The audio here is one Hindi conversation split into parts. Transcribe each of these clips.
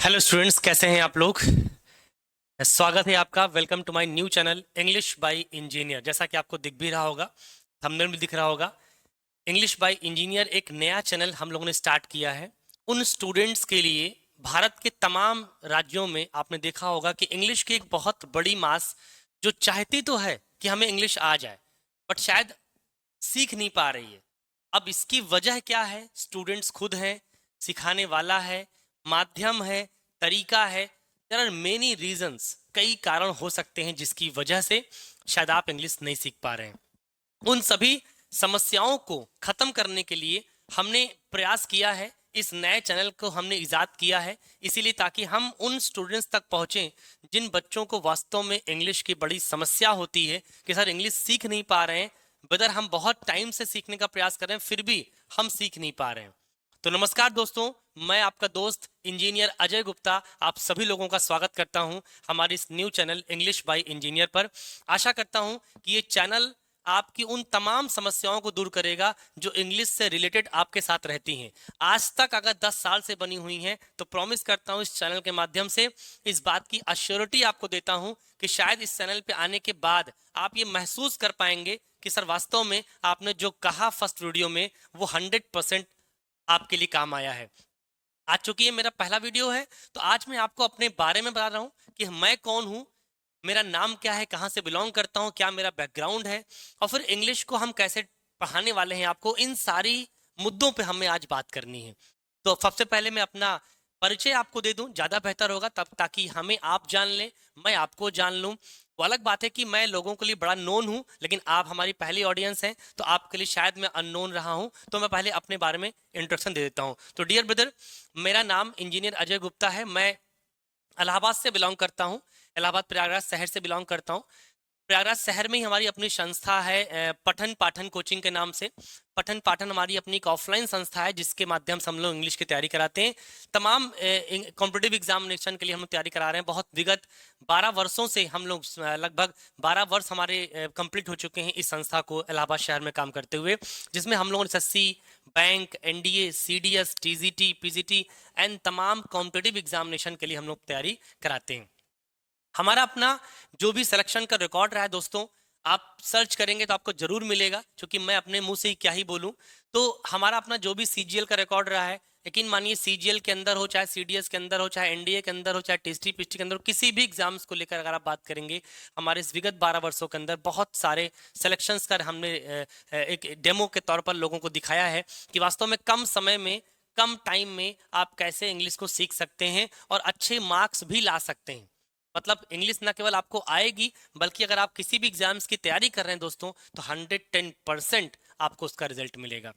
हेलो स्टूडेंट्स, कैसे हैं आप लोग। स्वागत है आपका। Welcome to my new channel English by engineer. जैसा कि आपको दिख भी रहा होगा, थंबनेल भी दिख रहा होगा, इंग्लिश बाय इंजीनियर एक नया चैनल हम लोगों ने स्टार्ट किया है उन स्टूडेंट्स के लिए। भारत के तमाम राज्यों में आपने देखा होगा कि इंग्लिश की एक बहुत बड़ी मास जो चाहती तो है कि हमें इंग्लिश आ जाए, बट शायद सीख नहीं पा रही है। अब इसकी वजह क्या है? स्टूडेंट्स खुद हैं, सिखाने वाला है, माध्यम है, तरीका है। देयर आर मेनी रीजंस, कई कारण हो सकते हैं जिसकी वजह से शायद आप इंग्लिश नहीं सीख पा रहे हैं। उन सभी समस्याओं को खत्म करने के लिए हमने प्रयास किया है, इस नए चैनल को हमने इजाद किया है इसीलिए ताकि हम उन स्टूडेंट्स तक पहुंचें जिन बच्चों को वास्तव में इंग्लिश की बड़ी समस्या होती है कि सर इंग्लिश सीख नहीं पा रहे हैं, बदर हम बहुत टाइम से सीखने का प्रयास कर रहे हैं फिर भी हम सीख नहीं पा रहे हैं। तो नमस्कार दोस्तों, मैं आपका दोस्त इंजीनियर अजय गुप्ता आप सभी लोगों का स्वागत करता हूं हमारे इस new channel English by engineer पर। आशा करता हूं कि ये चैनल आपकी उन तमाम समस्याओं को दूर करेगा जो इंग्लिश से रिलेटेड आपके साथ रहती हैं। आज तक अगर 10 साल से बनी हुई हैं तो प्रॉमिस करता हूं इस चैनल के माध्यम से इस बात की अश्योरिटी आपको देता हूं कि शायद इस चैनल पे आने के बाद आप ये महसूस कर पाएंगे कि सर वास्तव में आपने जो कहा फर्स्ट वीडियो में वो 100% आपके लिए काम आया है। आज चूंकि ये मेरा पहला वीडियो है तो आज मैं आपको अपने बारे में बता रहा हूँ कि मैं कौन हूँ, मेरा नाम क्या है, कहाँ से बिलोंग करता हूँ, क्या मेरा बैकग्राउंड है, और फिर इंग्लिश को हम कैसे पढ़ाने वाले हैं आपको। इन सारी मुद्दों पे हमें आज बात करनी है। तो सबसे पहले मैं अपना परिचय आपको दे दूं, ज़्यादा बेहतर होगा तब, ताकि हमें आप जान लें, मैं आपको जान लूं। वो अलग बात है कि मैं लोगों के लिए बड़ा नोन हूं, लेकिन आप हमारी पहली ऑडियंस हैं तो आपके लिए शायद मैं अननोन रहा हूं। तो मैं पहले अपने बारे में इंट्रोडक्शन दे देता हूं। तो डियर ब्रदर, मेरा नाम इंजीनियर अजय गुप्ता है। मैं इलाहाबाद से बिलोंग करता हूँ, इलाहाबाद प्रयागराज शहर से बिलोंग करता हूँ। प्रयागराज शहर में ही हमारी अपनी संस्था है पठन पाठन कोचिंग के नाम से। पठन पाठन हमारी अपनी एक ऑफलाइन संस्था है जिसके माध्यम से हम लोग इंग्लिश की तैयारी कराते हैं। तमाम कॉम्पिटिटिव एग्जामिनेशन के लिए हम लोग तैयारी करा रहे हैं। बहुत विगत 12 वर्षों से हम लोग लगभग 12 वर्ष हमारे कंप्लीट हो चुके हैं इस संस्था को इलाहाबाद शहर में काम करते हुए, जिसमें हम लोगों ने SSC, bank, NDA, CDS, TGT, PGT and तमाम कॉम्पिटिटिव एग्जामिनेशन के लिए हम लोग तैयारी कराते हैं। हमारा अपना जो भी सिलेक्शन का रिकॉर्ड रहा है दोस्तों, आप सर्च करेंगे तो आपको जरूर मिलेगा, क्योंकि मैं अपने मुंह से ही क्या ही बोलूं। तो हमारा अपना जो भी सीजीएल का रिकॉर्ड रहा है, यकीन मानिए सीजीएल के अंदर हो, चाहे सीडीएस के अंदर हो, चाहे एनडीए के अंदर हो, चाहे टीएसटी पीएसटी के अंदर हो, किसी भी एग्जाम्स को लेकर अगर आप बात करेंगे, हमारे इस विगत 12 वर्षों के अंदर बहुत सारे सिलेक्शंस कर हमने एक डेमो के तौर पर लोगों को दिखाया है कि वास्तव में कम समय में, कम टाइम में आप कैसे इंग्लिश को सीख सकते हैं और अच्छे मार्क्स भी ला सकते हैं। मतलब इंग्लिश ना केवल आपको आएगी, बल्कि अगर आप किसी भी एग्जाम्स की तैयारी कर रहे हैं दोस्तों, तो 110% आपको उसका रिजल्ट मिलेगा।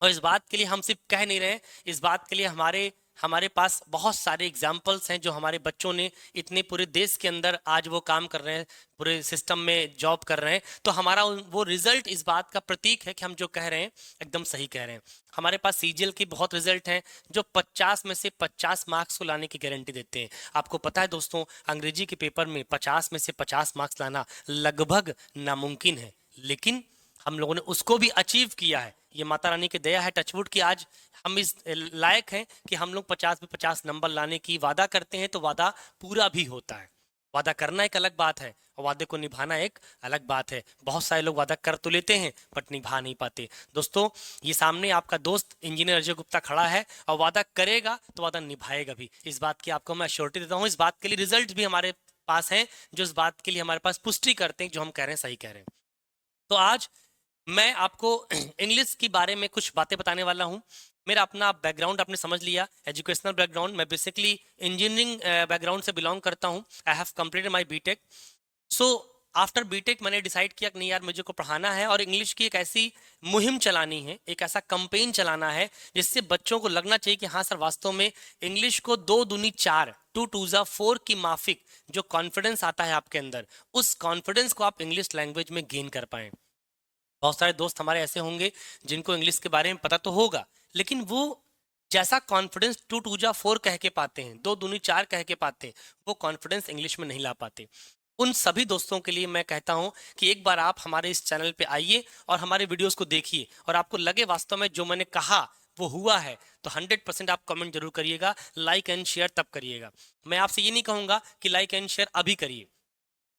और इस बात के लिए हम सिर्फ कह नहीं रहे, इस बात के लिए हमारे हमारे पास बहुत सारे एग्जाम्पल्स हैं जो हमारे बच्चों ने इतने पूरे देश के अंदर आज वो काम कर रहे हैं, पूरे सिस्टम में जॉब कर रहे हैं। तो हमारा वो रिजल्ट इस बात का प्रतीक है कि हम जो कह रहे हैं एकदम सही कह रहे हैं। हमारे पास सीजीएल की बहुत रिजल्ट हैं जो 50 में से 50 मार्क्स को लाने की गारंटी देते हैं। आपको पता है दोस्तों, अंग्रेजी के पेपर में 50 में से 50 मार्क्स लाना लगभग नामुमकिन है, लेकिन हम लोगों ने उसको भी अचीव किया है। ये माता रानी की दया है, टचवुड, की आज हम इस लायक हैं कि हम लोग 50 में 50 नंबर लाने की वादा करते हैं तो वादा पूरा भी होता है। वादा करना एक अलग बात है और वादे को निभाना एक अलग बात है। बहुत सारे लोग वादा कर तो लेते हैं बट निभा नहीं पाते। दोस्तों, ये सामने आपका दोस्त इंजीनियर अजय गुप्ता खड़ा है और वादा करेगा तो वादा निभाएगा भी। इस बात की आपको मैं अश्योरिटी देता हूँ। इस बात के लिए रिजल्ट भी हमारे पास हैं जो इस बात के लिए हमारे पास पुष्टि करते हैं जो हम कह रहे हैं सही कह रहे हैं। तो आज मैं आपको इंग्लिश के बारे में कुछ बातें बताने वाला हूं। मेरा अपना बैकग्राउंड आपने समझ लिया, एजुकेशनल बैकग्राउंड। मैं बेसिकली इंजीनियरिंग बैकग्राउंड से बिलोंग करता हूं। I have completed my BTech. So after BTech मैंने डिसाइड किया कि नहीं यार, मुझे को पढ़ाना है और इंग्लिश की एक ऐसी मुहिम चलानी है, एक ऐसा कंपेन चलाना है जिससे बच्चों को लगना चाहिए कि हाँ सर, वास्तव में इंग्लिश को 2 दूनी 4, 2 टू ज़ा 4 की माफिक जो कॉन्फिडेंस आता है आपके अंदर, उस कॉन्फिडेंस को आप इंग्लिश लैंग्वेज में गेन कर पाएं। बहुत सारे दोस्त हमारे ऐसे होंगे जिनको इंग्लिश के बारे में पता तो होगा, लेकिन वो जैसा कॉन्फिडेंस 2 टू जा 4 कह के पाते हैं, 2 दूनी 4 कह के पाते हैं, वो कॉन्फिडेंस इंग्लिश में नहीं ला पाते। उन सभी दोस्तों के लिए मैं कहता हूं कि एक बार आप हमारे इस चैनल पे आइए और हमारे वीडियोस को देखिए और आपको लगे वास्तव में जो मैंने कहा वो हुआ है तो 100% आप कमेंट जरूर करिएगा, लाइक एंड शेयर तब करिएगा। मैं आपसे ये नहीं कहूंगा कि लाइक एंड शेयर अभी करिए,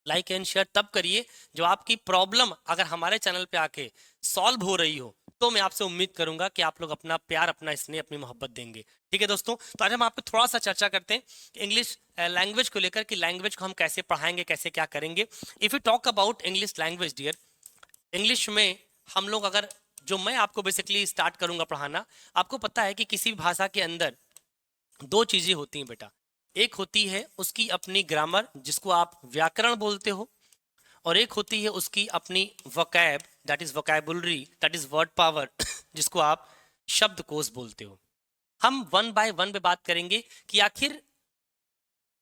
लाइक एंड शेयर तब करिए जो आपकी प्रॉब्लम अगर हमारे चैनल पे आके सॉल्व हो रही हो, तो मैं आपसे उम्मीद करूंगा कि आप लोग अपना प्यार, अपना स्नेह, अपनी मोहब्बत देंगे। ठीक है दोस्तों, तो आज हम आपको थोड़ा सा चर्चा करते हैं इंग्लिश लैंग्वेज को लेकर कि लैंग्वेज को हम कैसे पढ़ाएंगे, कैसे क्या करेंगे। If you talk about English language dear, English में हम लोग अगर, जो मैं आपको बेसिकली स्टार्ट करूंगा पढ़ाना, आपको पता है कि किसी भी भाषा के अंदर दो चीजें होती हैं बेटा। एक होती है उसकी अपनी ग्रामर जिसको आप व्याकरण बोलते हो, और एक होती है उसकी अपनी vocab, that is vocabulary, that is word power जिसको आप शब्दकोश बोलते हो। हम वन बाय वन पे बात करेंगे कि आखिर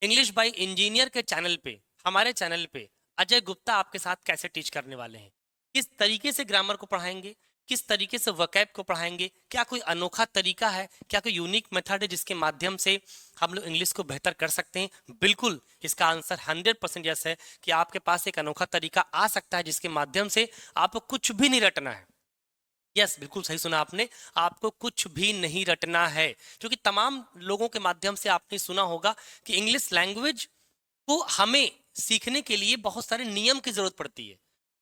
इंग्लिश बाय इंजीनियर के चैनल पे, हमारे चैनल पे अजय गुप्ता आपके साथ कैसे टीच करने वाले हैं, किस तरीके से ग्रामर को पढ़ाएंगे, किस तरीके से वोकैब को पढ़ाएंगे, क्या कोई अनोखा तरीका है, क्या कोई यूनिक मेथड है जिसके माध्यम से हम लोग इंग्लिश को बेहतर कर सकते हैं। बिल्कुल इसका आंसर 100% यस है कि आपके पास एक अनोखा तरीका आ सकता है जिसके माध्यम से आपको कुछ भी नहीं रटना है। यस, बिल्कुल सही सुना आपने, आपको कुछ भी नहीं रटना है, क्योंकि तमाम लोगों के माध्यम से आपने सुना होगा कि इंग्लिश लैंग्वेज को हमें सीखने के लिए बहुत सारे नियम की जरूरत पड़ती है,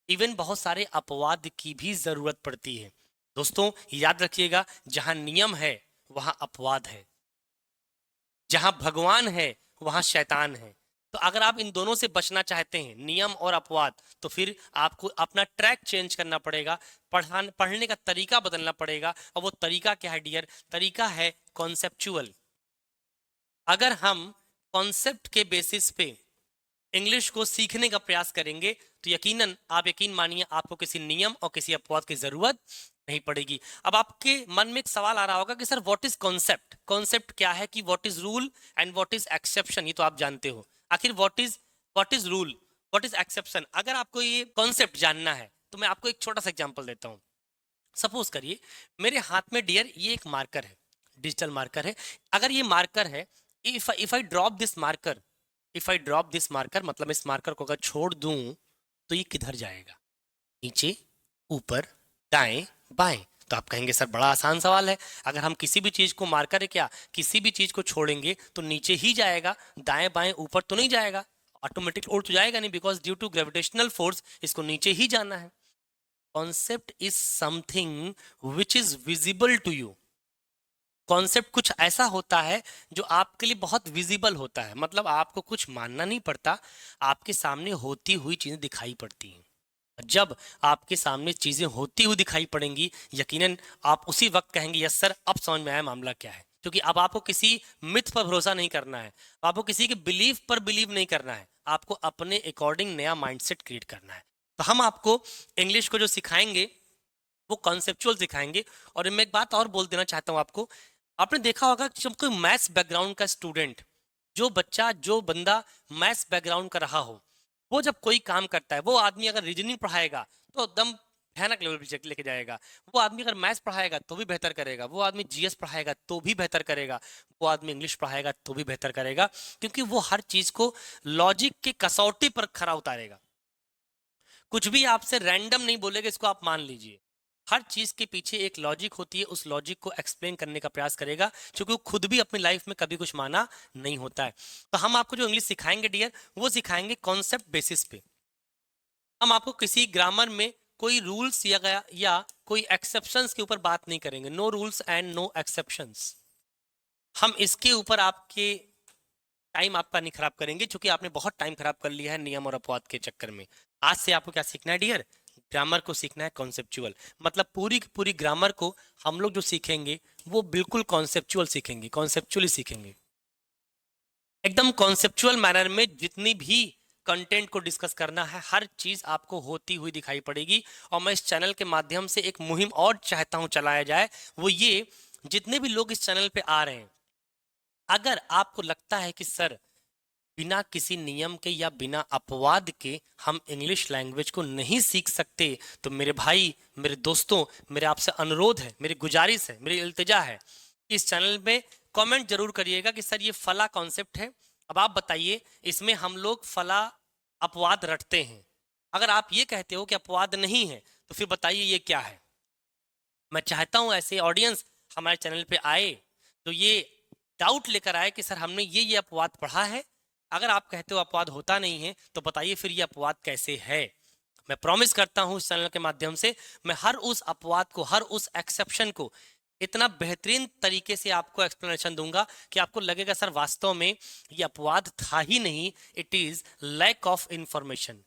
इवन बहुत सारे अपवाद की भी जरूरत पड़ती है। दोस्तों याद रखिएगा, जहां नियम है वहां अपवाद है, जहां भगवान है वहां शैतान है। तो अगर आप इन दोनों से बचना चाहते हैं, नियम और अपवाद, तो फिर आपको अपना ट्रैक चेंज करना पड़ेगा, पढ़ने का तरीका बदलना पड़ेगा। और वो तरीका क्या है डियर? तरीका है कॉन्सेप्चुअल। अगर हम कॉन्सेप्ट के बेसिस पे इंग्लिश को सीखने का प्रयास करेंगे तो यकीनन, आप यकीन मानिए, आपको किसी नियम और किसी अपवाद की जरूरत नहीं पड़ेगी। अब आपके मन में एक सवाल आ रहा होगा कि sir what is concept, concept क्या है, कि what is rule and what is exception, ये तो आप जानते हो। आखिर what is rule, what is exception, अगर आपको ये कॉन्सेप्ट जानना है तो मैं आपको एक छोटा सा एग्जाम्पल देता हूँ। सपोज करिए मेरे हाथ में डियर ये एक मार्कर है, डिजिटल मार्कर है। अगर ये मार्कर है, if I drop this marker, if I drop this marker मतलब इस मार्कर को अगर छोड़ दूं तो ये किधर जाएगा? नीचे, ऊपर, दाएं, बाएं? तो आप कहेंगे सर बड़ा आसान सवाल है, अगर हम किसी भी चीज को, मार्कर है क्या, किसी भी चीज को छोड़ेंगे तो नीचे ही जाएगा, दाएं बाएं ऊपर तो नहीं जाएगा, ऑटोमेटिक उड़ तो जाएगा नहीं, because due to gravitational force इसको नीचे ही जाना है। Concept is something which is visible to you. Concept कुछ ऐसा होता है जो आपके लिए बहुत विजिबल होता है, मतलब आपको कुछ मानना नहीं पड़ता, आपके सामने होती हुई चीजें दिखाई पड़ती हैं। जब आपके सामने चीजें होती हुई दिखाई पड़ेंगी, यकीनन आप उसी वक्त कहेंगे यस सर अब समझ में आया मामला क्या है। क्योंकि अब आपको किसी मिथ पर भरोसा नहीं करना है, आपको किसी के बिलीफ पर बिलीव नहीं करना है, आपको अपने अकॉर्डिंग नया माइंडसेट क्रिएट करना है। तो हम आपको इंग्लिश को जो सिखाएंगे वो कॉन्सेप्चुअल सिखाएंगे। और मैं एक बात और बोल देना चाहता हूँ आपको, आपने देखा होगा कि जब कोई मैथ्स बैकग्राउंड का स्टूडेंट, जो बच्चा, जो बंदा मैथ्स बैकग्राउंड का रहा हो, वो जब कोई काम करता है, वो आदमी अगर रीजनिंग पढ़ाएगा तो एकदम भयानक लेवल पे लेके जाएगा, वो आदमी अगर मैथ्स पढ़ाएगा तो भी बेहतर करेगा, वो आदमी जीएस पढ़ाएगा तो भी बेहतर करेगा, वो आदमी इंग्लिश पढ़ाएगा तो भी बेहतर करेगा, क्योंकि वो हर चीज को लॉजिक के कसौटी पर खरा उतारेगा। कुछ भी आपसे रैंडम नहीं बोलेगा, इसको आप मान लीजिए। हर चीज के पीछे एक लॉजिक होती है, उस लॉजिक को एक्सप्लेन करने का प्रयास करेगा, क्योंकि वो खुद भी अपनी लाइफ में कभी कुछ माना नहीं होता है। तो हम आपको जो इंग्लिश सिखाएंगे डियर, वो सिखाएंगे कॉन्सेप्ट बेसिस पे। हम आपको किसी ग्रामर में कोई रूल्स या कोई एक्सेप्शंस के ऊपर बात नहीं करेंगे। No rules and no exceptions. हम इसके ऊपर आपके टाइम आपका नहीं खराब करेंगे, क्योंकि आपने बहुत टाइम खराब कर लिया है नियम और अपवाद के चक्कर में। आज से आपको क्या सीखना है डियर? ग्रामर को सीखना है कॉन्सेप्चुअल, मतलब पूरी की पूरी ग्रामर को हम लोग जो सीखेंगे वो बिल्कुल कॉन्सेप्चुअल सीखेंगे, कॉन्सेप्चुअली सीखेंगे, एकदम कॉन्सेप्चुअल मैनर में। जितनी भी कंटेंट को डिस्कस करना है, हर चीज आपको होती हुई दिखाई पड़ेगी। और मैं इस चैनल के माध्यम से एक मुहिम और चाहता हूं चलाया जाए, वो ये, जितने भी लोग इस चैनल पे आ रहे हैं, अगर आपको लगता है कि सर बिना किसी नियम के या बिना अपवाद के हम इंग्लिश लैंग्वेज को नहीं सीख सकते, तो मेरे भाई, मेरे दोस्तों, मेरे आपसे अनुरोध है, मेरी गुजारिश है, मेरी इल्तिजा है, इस चैनल में कमेंट जरूर करिएगा कि सर ये फला कॉन्सेप्ट है, अब आप बताइए इसमें हम लोग फला अपवाद रटते हैं। अगर आप ये कहते हो कि अपवाद नहीं है तो फिर बताइए ये क्या है। मैं चाहता हूं ऐसे ऑडियंस हमारे चैनल पे आए तो ये डाउट लेकर आए कि सर हमने ये अपवाद पढ़ा है, अगर आप कहते हो अपवाद होता नहीं है तो बताइए फिर ये अपवाद कैसे है। मैं प्रॉमिस करता हूं इस चैनल के माध्यम से मैं हर उस अपवाद को, हर उस एक्सेप्शन को इतना बेहतरीन तरीके से आपको एक्सप्लेनेशन दूंगा कि आपको लगेगा सर वास्तव में ये अपवाद था ही नहीं, it is lack of information.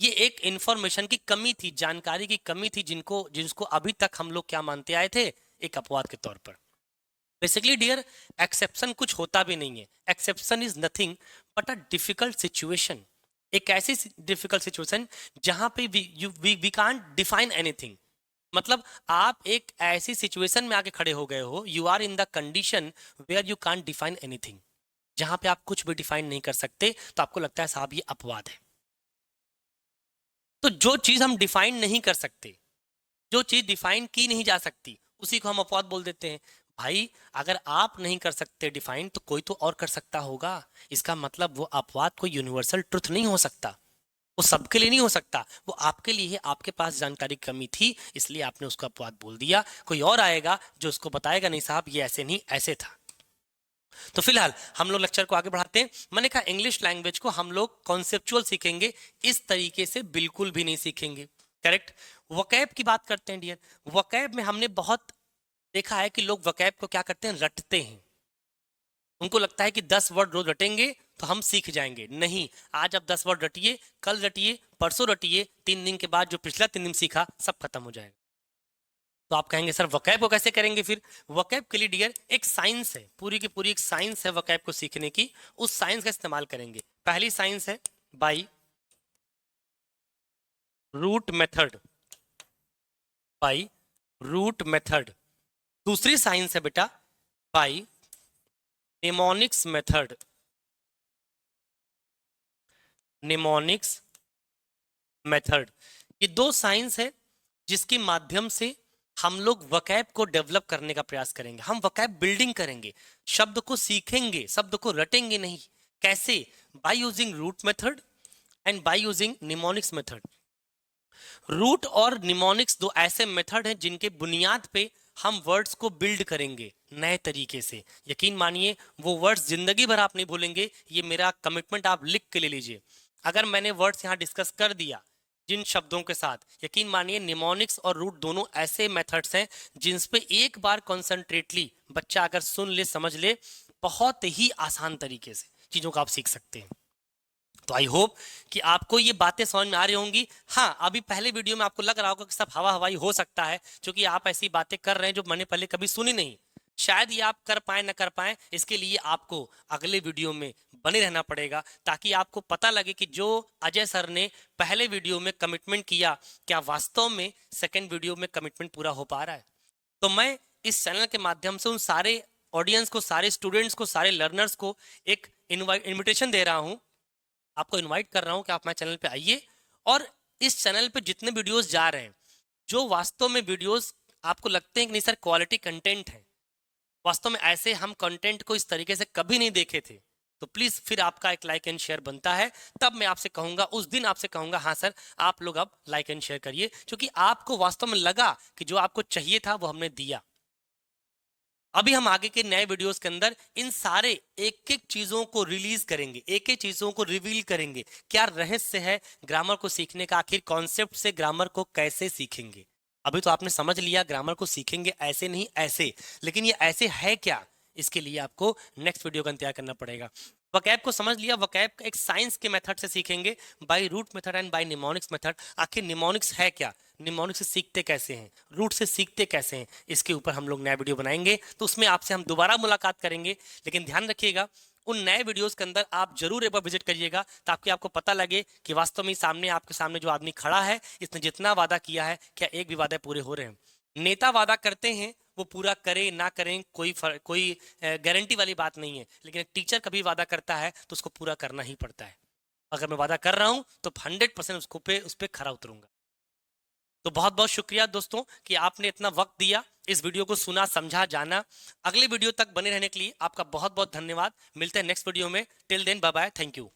ये एक इंफॉर्मेशन की कमी थी, जानकारी की कमी थी, जिसको अभी तक हम लोग क्या मानते आए थे, एक अपवाद के तौर पर। बेसिकली डियर, एक्सेप्शन कुछ होता भी नहीं है। Exception is nothing but a difficult situation, एक ऐसी डिफिकल्ट सिचुएशन जहां पे वी कांट डिफाइन एनीथिंग। मतलब आप एक ऐसी सिचुएशन में आके खड़े हो गए हो, you are in the condition where you can't define anything, जहां पे आप कुछ भी डिफाइन नहीं कर सकते, तो आपको लगता है साहब ये अपवाद है। तो जो चीज हम डिफाइन नहीं कर सकते, जो चीज डिफाइन की नहीं जा सकती, उसी को हम अपवाद बोल देते हैं। भाई अगर आप नहीं कर सकते डिफाइन तो कोई तो और कर सकता होगा, इसका मतलब वो अपवाद कोई यूनिवर्सल ट्रुथ नहीं हो सकता, वो सबके लिए नहीं हो सकता, वो आपके लिए है। आपके पास जानकारी की कमी थी इसलिए आपने उसको अपवाद बोल दिया, कोई और आएगा जो उसको बताएगा नहीं साहब ये ऐसे नहीं ऐसे था। तो फिलहाल हम लोग लेक्चर को आगे बढ़ाते हैं। मैंने कहा इंग्लिश लैंग्वेज को हम लोग कॉन्सेप्चुअल सीखेंगे, इस तरीके से बिल्कुल भी नहीं सीखेंगे। करेक्ट। वोकैब की बात करते हैं डियर। वोकैब में हमने बहुत देखा है कि लोग वोकैब को क्या करते हैं, रटते हैं। उनको लगता है कि 10 वर्ड रोज रटेंगे तो हम सीख जाएंगे। नहीं, आज आप 10 वर्ड रटिए, कल रटिए, परसों रटिए, 3 दिन के बाद जो पिछला 3 दिन सीखा सब खत्म हो जाएगा। तो आप कहेंगे सर वोकैब को कैसे करेंगे फिर? वोकैब के लिए डियर एक साइंस है, पूरी की पूरी एक साइंस है वोकैब को सीखने की, उस साइंस का इस्तेमाल करेंगे। पहली साइंस है by rote method, by rote method. दूसरी साइंस है बेटा by mnemonics method, mnemonics method. ये दो साइंस है जिसके माध्यम से हम लोग वोकैब को डेवलप करने का प्रयास करेंगे। हम वोकैब बिल्डिंग करेंगे, शब्द को सीखेंगे, शब्द को रटेंगे नहीं। कैसे? By using rote method and by using mnemonics method. Rote और निमोनिक्स दो ऐसे मेथड हैं जिनके बुनियाद पे हम वर्ड्स को बिल्ड करेंगे नए तरीके से। यकीन मानिए वो वर्ड्स जिंदगी भर आप नहीं भूलेंगे, ये मेरा कमिटमेंट आप लिख के ले लीजिए। अगर मैंने वर्ड्स यहाँ डिस्कस कर दिया जिन शब्दों के साथ, यकीन मानिए निमोनिक्स और रूट दोनों ऐसे मेथड्स हैं जिन पे एक बार कॉन्सेंट्रेटली बच्चा अगर सुन ले, समझ ले, बहुत ही आसान तरीके से चीजों को आप सीख सकते हैं। तो आई होप कि आपको ये बातें समझ में आ रही होंगी। हाँ, अभी पहले वीडियो में आपको लग रहा होगा कि सब हवा हवाई हो सकता है, क्योंकि आप ऐसी बातें कर रहे हैं जो मैंने पहले कभी सुनी नहीं। शायद ये आप कर पाए ना कर पाए, इसके लिए आपको अगले वीडियो में बने रहना पड़ेगा, ताकि आपको पता लगे कि जो अजय सर ने पहले वीडियो में कमिटमेंट किया, क्या वास्तव में सेकेंड वीडियो में कमिटमेंट पूरा हो पा रहा है। तो मैं इस चैनल के माध्यम से उन सारे ऑडियंस को, सारे स्टूडेंट्स को, सारे लर्नर्स को एक इन्विटेशन दे रहा हूँ, आपको इनवाइट कर रहा हूं कि आप हमारे चैनल पे आइए और इस चैनल पे जितने वीडियोस जा रहे हैं, जो वास्तव में वीडियोस आपको लगते हैं कि नहीं सर क्वालिटी कंटेंट है, वास्तव में ऐसे हम कंटेंट को इस तरीके से कभी नहीं देखे थे, तो प्लीज फिर आपका एक लाइक एंड शेयर बनता है। तब मैं आपसे कहूंगा, उस दिन आपसे कहूंगा हाँ सर आप लोग अब लाइक एंड शेयर करिए, क्योंकि आपको वास्तव में लगा कि जो आपको चाहिए था वो हमने दिया। अभी हम आगे के नए वीडियोस के अंदर इन सारे एक एक चीजों को रिलीज करेंगे, एक एक चीजों को रिवील करेंगे। क्या रहस्य है ग्रामर को सीखने का, आखिर कॉन्सेप्ट से ग्रामर को कैसे सीखेंगे। अभी तो आपने समझ लिया ग्रामर को सीखेंगे ऐसे नहीं ऐसे, लेकिन ये ऐसे है क्या, इसके लिए आपको नेक्स्ट वीडियो का इंतजार करना पड़ेगा। वोकैब को समझ लिया, वोकैब का एक साइंस के मेथड से सीखेंगे, by rote method and by mnemonics method. आखिर निमोनिक्स है क्या, निमोनिक्स से सीखते कैसे हैं, रूट से सीखते कैसे हैं, इसके ऊपर हम लोग नया वीडियो बनाएंगे। तो उसमें आपसे हम दोबारा मुलाकात करेंगे, लेकिन ध्यान रखिएगा उन नए वीडियोस के अंदर आप जरूर एक बार विजिट करिएगा, ताकि आपको पता लगे कि वास्तव में सामने, आपके सामने जो आदमी खड़ा है, इसने जितना वादा किया है क्या एक भी वादे पूरे हो रहे हैं। नेता वादा करते हैं, वो पूरा करें ना करें कोई गारंटी वाली बात नहीं है, लेकिन एक टीचर कभी वादा करता है तो उसको पूरा करना ही पड़ता है। अगर मैं वादा कर रहा हूं तो 100% उस पर खरा उतरूंगा। तो बहुत बहुत शुक्रिया दोस्तों कि आपने इतना वक्त दिया, इस वीडियो को सुना, समझा, जाना। अगले वीडियो तक बने रहने के लिए आपका बहुत बहुत धन्यवाद। मिलते हैं नेक्स्ट वीडियो में। Till then bye bye, thank you.